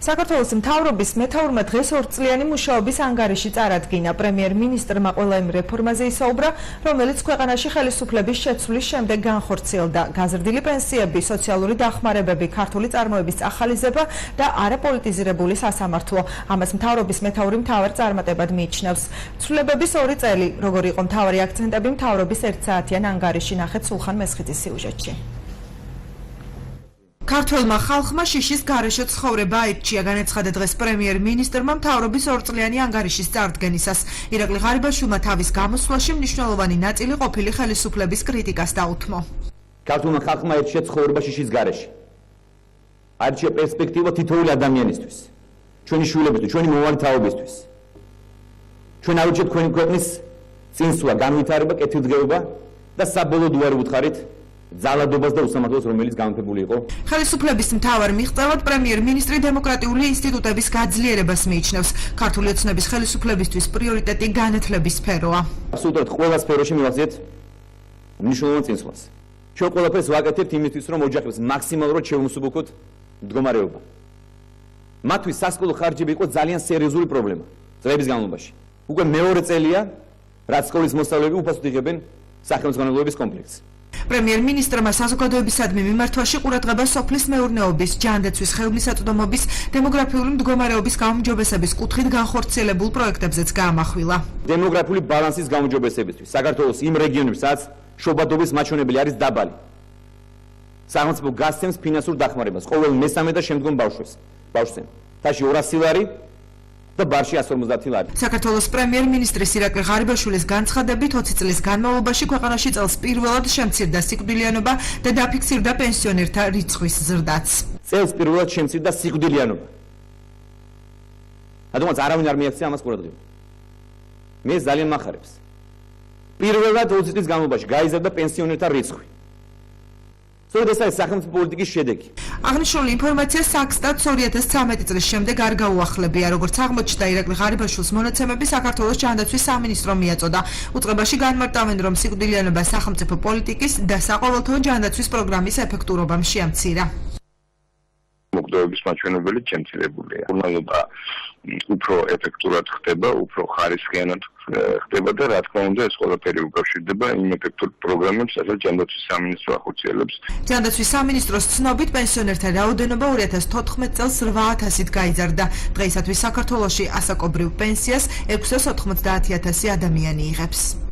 საქართველოს მთავრობის მეთაურმა დღეს 2 წლიანი მუშაობის ანგარიში წარადგინა. პრემიერ-მინისტრმა ყველა იმ რეფორმაზე ისაუბრა, რომელიც ქვეყანაში ხელისუფლების შეცვლის შემდეგ განხორციელდა. გაზრდილი პენსიები, სოციალური დახმარებები, ქართული წარმოების ახალიზება და არაპოლიტიზირებული სასამართლო. ამას მთავრობის მეთაური მთავარ წარმატებად მიიჩნევს. ცვლილებების 2 წელი, როგორი იყო მთავარი აქცენტები მთავრობის 1 საათიან ანგარიში, ნახეთ სულხან მესხიძის სიუჟეტში. ქართველმა ხალხმა შიშის გარეშე ცხოვრება აირჩია, განაცხადა დღეს პრემიერ-მინისტრმა მთავრობის 2 წლიანი ანგარიშის წარდგენისას. ირაკლი ღარიბაშვილმა თავის გამოსვლაში მნიშვნელოვანი ნაწილი ყოფილი ხელისუფლების კრიტიკას დაუთმო. ქართულმა ხალხმა აირჩია ცხოვრება შიშის გარეშე. აირჩია პერსპექტივა თითოეული ადამიანისთვის, ჩვენი შვილებისთვის, ჩვენი მომავალი თაობისთვის. ჩვენ აირჩიეთ თქვენი ქვეყნის წინსვლა, განვითარება, კეთილდღეობა და საბოლოოდ უარი ვუთხარით ძალადობას და უსამართლობას, რომელიც გამეფებული იყო. ხელისუფლების მთავარ მიღწევად პრემიერ-მინისტრი დემოკრატიული ინსტიტუტების გაძლიერებას მიიჩნევს. ქართული ოცნების ხელისუფლებისთვის პრიორიტეტი განათლების სფეროა. აბსოლუტურად ყველა სფეროში მივახციეთ მნიშვნელოვან წინსვლას. ჩვენ ყველაფერს ვაკეთებთ იმისთვის, რომ ოჯახებს მაქსიმალურად შევმსუბუქოთ მდგომარეობა. მათთვის სასკოლო ხარჯები იყო ძალიან სერიოზული პრობლემა წლების განმავლობაში. უკვე მეორე წელია, რაც სკოლის მოსწავლეები უფასოდ იღებენ სახელმწიფო განათლების კომპლექტს. პრემიერ-მინისტრმა საზოგადოებისადმი მიმართვაში ყურადღება სოფლის მეურნეობის, ჯანდაცვის, ხელმისაწვდომობის, დემოგრაფიული მდგომარეობის გაუმჯობესების კუთხით განხორციელებულ პროექტებზეც გაამახვილა. დემოგრაფიული ბალანსის გაუმჯობესებისთვის საქართველოს იმ რეგიონებში, სადაც შობადობის მაჩვენებელი არის დაბალი. სახელმწიფო გასცემს ფინანსურ დახმარებას ყოველ მესამე და შემდგომ ბავშვს. თაში 200 ლარი და ბარში 150 ლარი. საქართველოს პრემიერ-მინისტრის ირაკლი ღარიბაშვილის განცხადებით 20 წლის განმავლობაში ქვეყანაში წელს პირველად შემცირდა სიკვდილიანობა და დაფიქსირდა პენსიონერთა რიცხვის ზრდაც. წელს პირველად შემცირდა სიკვდილიანობა. რადგანაც არავინ არ მიაქცია ამას ყურადღება. მე ძალიან მახარებს. პირველად 20 წლის განმავლობაში გაიზარდა პენსიონერთა რიცხვი. სწორედ ეს არის სახელმწიფო პოლიტიკის შედეგი. აღნიშნული ინფორმაცია საქსტატს 2013 წლის შემდეგ არ გაუახლებია. როგორც აღმოჩნდა, ირაკლი ღარიბაშვილის მონაცემები საქართველოს ჯანდაცვის სამინისტრომ მიაწოდა. უწყებაში განმარტავენ, რომ სიკვდილიანობა სახელმწიფო პოლიტიკის და საყოველთაო ჯანდაცვის პროგრამის ეფექტურობამ შეამცირა. მოგზაურობის მაჩვენებელი შემცირებულია. მკურნალობა უფრო ეფექტურად ხდება, უფრო ხარისხიანად ხდება და რა თქმა უნდა ეს ყველაფერი უკავშირდება იმ ეფექტურ პროგრამებს, სადაც ჯანდაცვის სამინისტრო ახორციელებს. ჯანდაცვის სამინისტროს ცნობით პენსიონერთა რაოდენობა 2014 წელს 8000-ით გაიზარდა. დღეისათვის საქართველოში ასაკობრივ პენსიას 690,000 ადამიანი იღებს.